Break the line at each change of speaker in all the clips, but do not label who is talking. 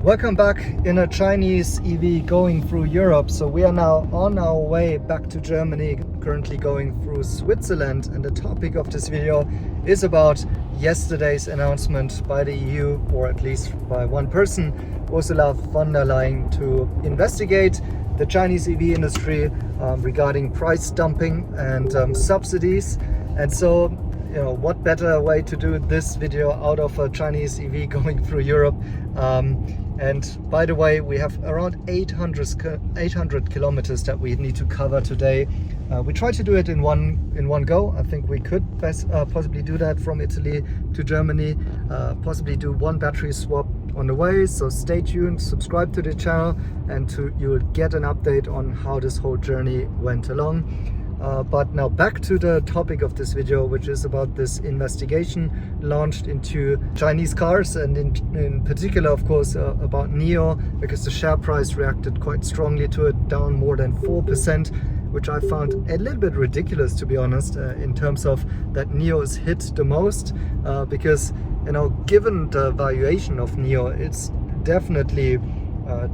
Welcome back in a Chinese EV going through Europe. So we are now on our way back to Germany, currently going through Switzerland. And the topic of this video is about yesterday's announcement by the EU, or at least by one person, Ursula von der Leyen, to investigate the Chinese EV industry regarding price dumping and subsidies. And so, what better way to do this video out of a Chinese EV going through Europe? And by the way, we have around 800 kilometers that we need to cover today. We try to do it in one go. I think we could possibly do that from Italy to Germany, possibly do one battery swap on the way. So stay tuned, subscribe to the channel, and you'll get an update on how this whole journey went along. But now back to the topic of this video, which is about this investigation launched into Chinese cars, and in particular, of course, about NIO, because the share price reacted quite strongly to it, down more than 4%, which I found a little bit ridiculous, to be honest, in terms of that NIO is hit the most, because, given the valuation of NIO, it's definitely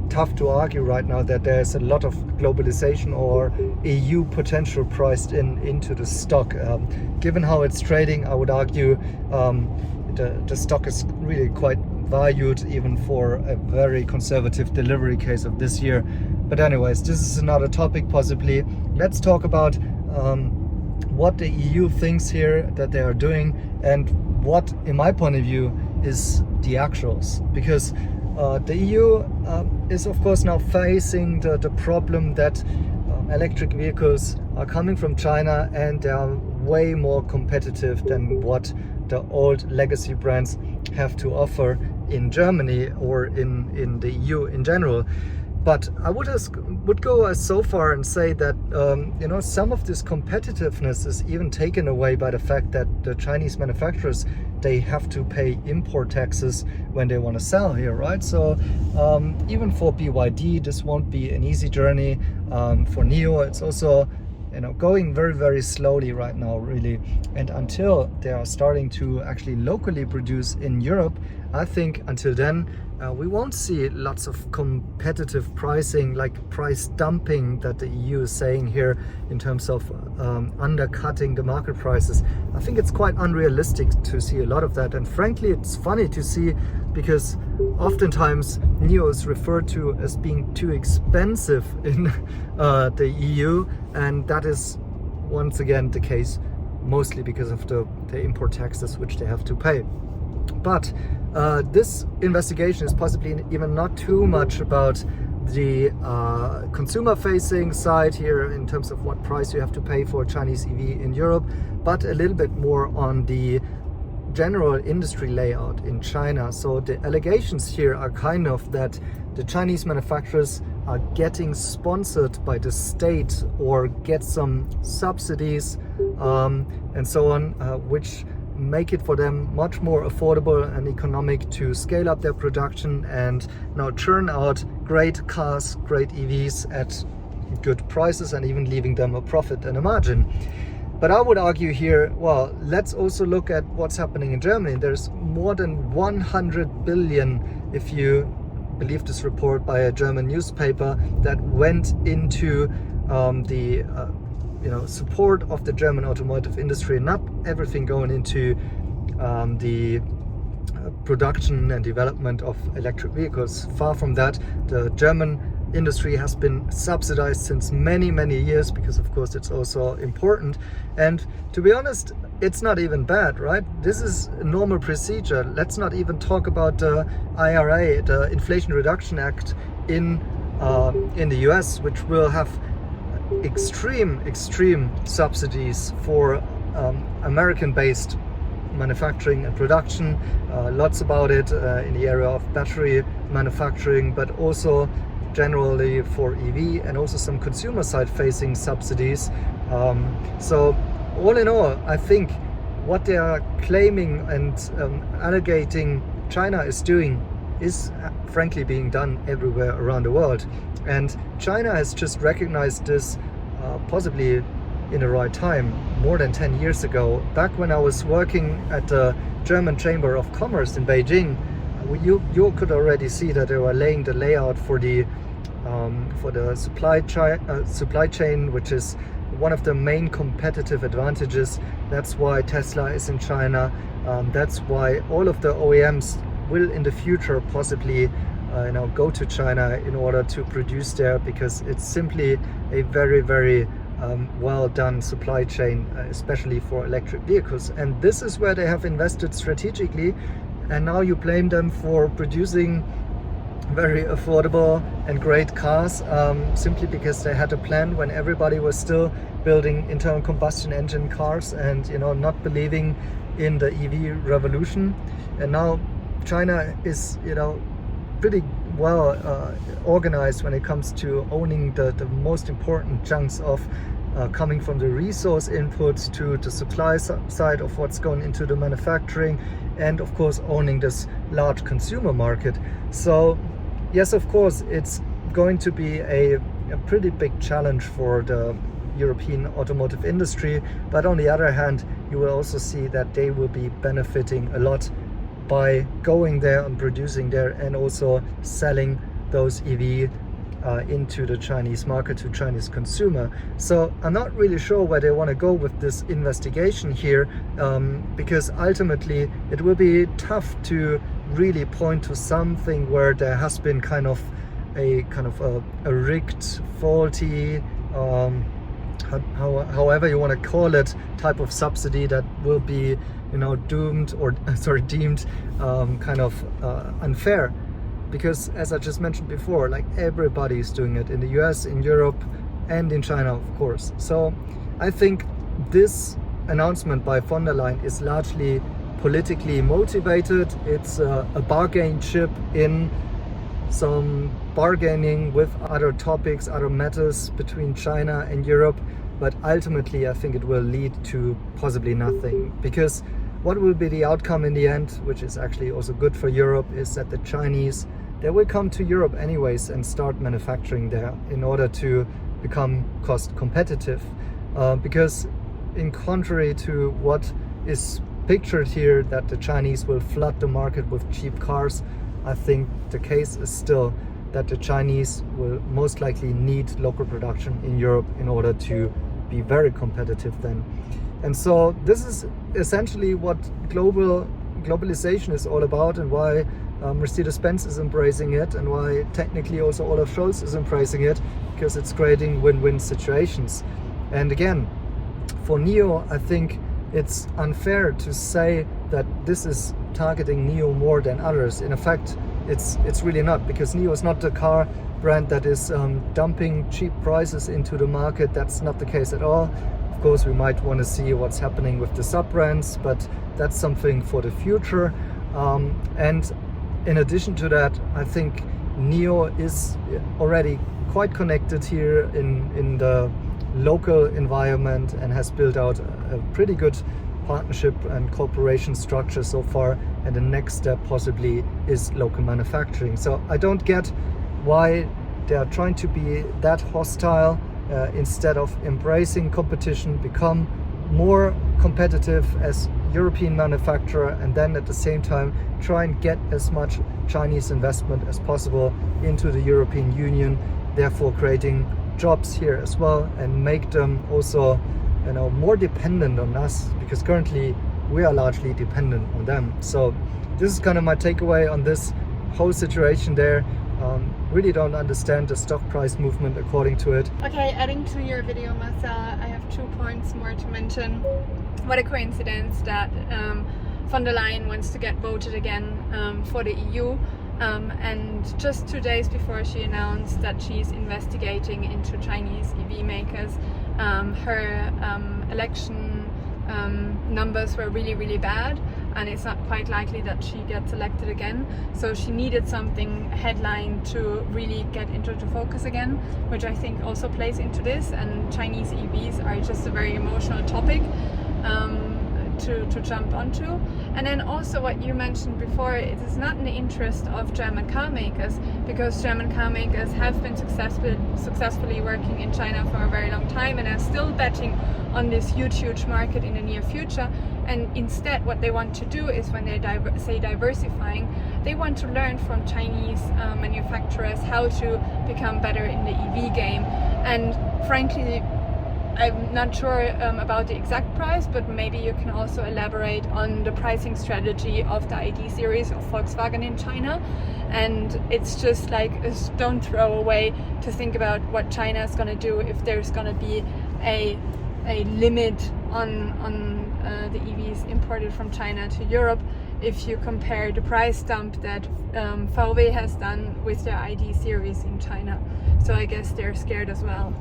tough to argue right now that there's a lot of globalization or EU potential priced into the stock. Given how it's trading, I would argue the stock is really quite valued, even for a very conservative delivery case of this year. But anyways, this is another topic possibly. Let's talk about what the EU thinks here that they are doing, and what, in my point of view, is the actuals. Because the EU is of course now facing the problem that electric vehicles are coming from China, and they are way more competitive than what the old legacy brands have to offer in Germany or in the EU in general. But I would go so far and say that some of this competitiveness is even taken away by the fact that the Chinese manufacturers, they have to pay import taxes when they want to sell here, right? So even for BYD, this won't be an easy journey. For NIO, it's also going very, very slowly right now, really. And until they are starting to actually locally produce in Europe, I think until then, we won't see lots of competitive pricing, like price dumping that the EU is saying here in terms of undercutting the market prices. I think it's quite unrealistic to see a lot of that. And frankly, it's funny to see, because oftentimes NIO is referred to as being too expensive in the EU, and that is once again the case, mostly because of the import taxes which they have to pay. But this investigation is possibly even not too much about the consumer-facing side here in terms of what price you have to pay for a Chinese EV in Europe, but a little bit more on the general industry layout in China. So the allegations here are kind of that the Chinese manufacturers are getting sponsored by the state or get some subsidies and so on, which make it for them much more affordable and economic to scale up their production and now churn out great cars, great EVs at good prices, and even leaving them a profit and a margin. But I would argue here, well, let's also look at what's happening in Germany. There's more than 100 billion, if you believe this report by a German newspaper, that went into the support of the German automotive industry. Not everything going into the production and development of electric vehicles. Far from that. The German industry has been subsidized since many, many years, because of course it's also important. And to be honest, it's not even bad, right? This is a normal procedure. Let's not even talk about the IRA, the Inflation Reduction Act in the US, which will have extreme subsidies for American-based manufacturing and production. Lots about it in the area of battery manufacturing, but also generally for EV, and also some consumer side facing subsidies. So all in all, I think what they are claiming and alleging China is doing is frankly being done everywhere around the world. And China has just recognized this possibly in the right time, more than 10 years ago. Back when I was working at the German Chamber of Commerce in Beijing, you could already see that they were laying the layout for the supply chain, which is one of the main competitive advantages. That's why Tesla is in China. That's why all of the OEMs will in the future possibly go to China in order to produce there, because it's simply a very, very well done supply chain, especially for electric vehicles. And this is where they have invested strategically, and now you blame them for producing very affordable and great cars, simply because they had a plan when everybody was still building internal combustion engine cars and not believing in the EV revolution. And now China is pretty well organized when it comes to owning the most important chunks of coming from the resource inputs to the supply side of what's going into the manufacturing, and of course owning this large consumer market. So yes, of course, it's going to be a pretty big challenge for the European automotive industry, but on the other hand, you will also see that they will be benefiting a lot by going there and producing there, and also selling those EV into the Chinese market, to Chinese consumer. So I'm not really sure where they want to go with this investigation here, because ultimately it will be tough to really point to something where there has been kind of a rigged, faulty, however you want to call it, type of subsidy that will be deemed unfair. Because as I just mentioned before, like, everybody is doing it in the US, in Europe, and in China, of course. So I think this announcement by von der Leyen is largely politically motivated. It's a bargain chip in some bargaining with other topics, other matters between China and Europe. But ultimately, I think it will lead to possibly nothing, because what will be the outcome in the end, which is actually also good for Europe, is that the Chinese, they will come to Europe anyways and start manufacturing there in order to become cost competitive. Because in contrary to what is pictured here, that the Chinese will flood the market with cheap cars, I think the case is still that the Chinese will most likely need local production in Europe in order to be very competitive then. And so this is essentially what globalization is all about, and why Mercedes-Benz is embracing it, and why technically also Olaf Scholz is embracing it, because it's creating win-win situations. And again, for NIO, I think it's unfair to say that this is targeting NIO more than others. In fact, it's really not, because NIO is not the car brand that is dumping cheap prices into the market. That's not the case at all. Of course, we might want to see what's happening with the sub-brands, but that's something for the future. And in addition to that, I think NIO is already quite connected here in the local environment, and has built out a pretty good partnership and cooperation structure so far. And the next step possibly is local manufacturing. So I don't get why they are trying to be that hostile. Instead of embracing competition, become more competitive as European manufacturer, and then at the same time try and get as much Chinese investment as possible into the European Union, therefore creating jobs here as well, and make them also more dependent on us, because currently we are largely dependent on them. So this is kind of my takeaway on this whole situation there. Really don't understand the stock price movement according to it.
Okay, adding to your video, Marcella, I have 2 points more to mention. What a coincidence that von der Leyen wants to get voted again for the EU. And just 2 days before she announced that she's investigating into Chinese EV makers, her election numbers were really bad, and it's not quite likely that she gets elected again. So she needed something, a headline, to really get into the focus again, which I think also plays into this. And Chinese EVs are just a very emotional topic to jump onto. And then also what you mentioned before, it is not in the interest of German car makers, because German car makers have been successfully working in China for a very long time and are still betting on this huge market in the near future. And instead what they want to do is, when they say diversifying, they want to learn from Chinese manufacturers how to become better in the EV game. And frankly, I'm not sure about the exact price, but maybe you can also elaborate on the pricing strategy of the ID series of Volkswagen in China. And it's just like a stone throw away to think about what China is going to do if there's going to be a limit on the EVs imported from China to Europe, if you compare the price dump that VW has done with their ID series in China. So I guess they're scared as well.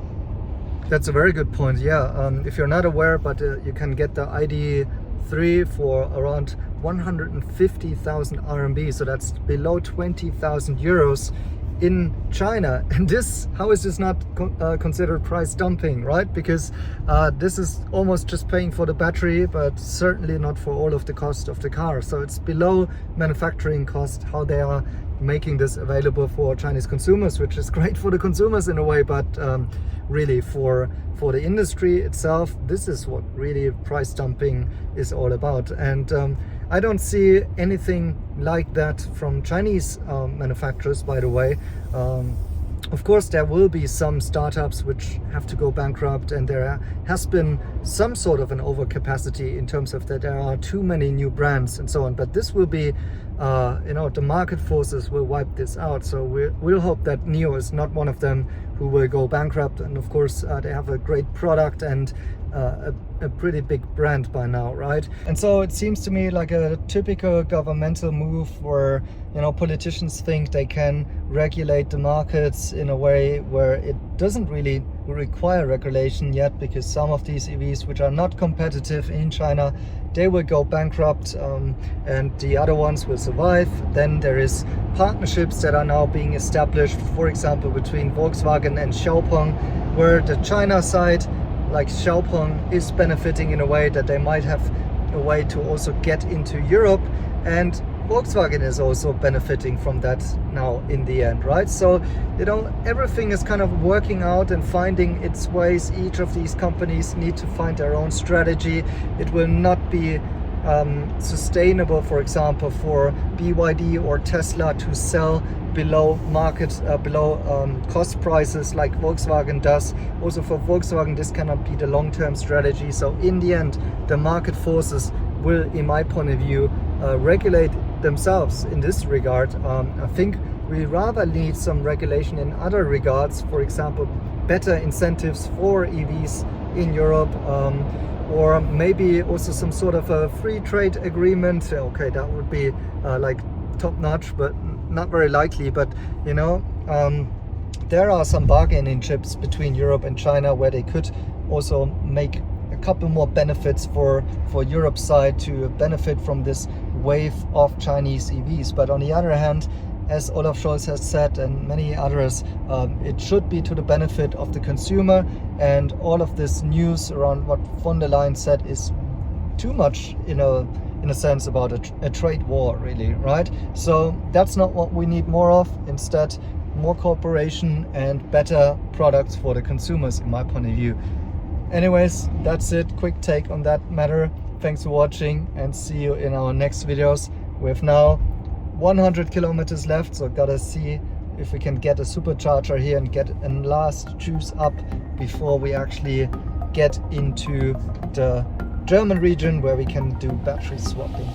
That's a very good point. Yeah, if you're not aware, but you can get the ID3 for around 150,000 RMB, so that's below 20,000 euros in China. And this, how is this not considered price dumping, right? Because this is almost just paying for the battery, but certainly not for all of the cost of the car. So it's below manufacturing cost how they are making this available for Chinese consumers, which is great for the consumers in a way, but really for the industry itself, this is what really price dumping is all about. And I don't see anything like that from Chinese manufacturers, by the way. Of course, there will be some startups which have to go bankrupt, and there has been some sort of an overcapacity in terms of that there are too many new brands and so on. But this will be, the market forces will wipe this out. So we'll hope that NIO is not one of them who will go bankrupt. And of course, they have a great product and a pretty big brand by now, right? And so it seems to me like a typical governmental move where, politicians think they can regulate the markets in a way where it doesn't really require regulation yet, because some of these EVs which are not competitive in China, they will go bankrupt, and the other ones will survive. Then there is partnerships that are now being established, for example, between Volkswagen and Xiaopeng, where the China side, like Xiaopeng, is benefiting in a way that they might have a way to also get into Europe, and Volkswagen is also benefiting from that now in the end, right? So, everything is kind of working out and finding its ways. Each of these companies need to find their own strategy. It will not be sustainable, for example, for BYD or Tesla to sell below cost prices like Volkswagen does. Also for Volkswagen, this cannot be the long-term strategy. So in the end, the market forces will, in my point of view, regulate themselves in this regard. I think we rather need some regulation in other regards, for example, better incentives for EVs in Europe, or maybe also some sort of a free trade agreement. Okay, that would be like top notch, but not very likely. But there are some bargaining chips between Europe and China where they could also make a couple more benefits for Europe's side to benefit from this wave of Chinese EVs. But on the other hand, as Olaf Scholz has said and many others, it should be to the benefit of the consumer, and all of this news around what von der Leyen said is too much in a sense about a trade war, really, right? So that's not what we need more of. Instead, more cooperation and better products for the consumers, in my point of view. Anyways, that's it. Quick take on that matter. Thanks for watching, and see you in our next videos. We have now 100 kilometers left, so gotta see if we can get a supercharger here and get a last juice up before we actually get into the German region where we can do battery swapping.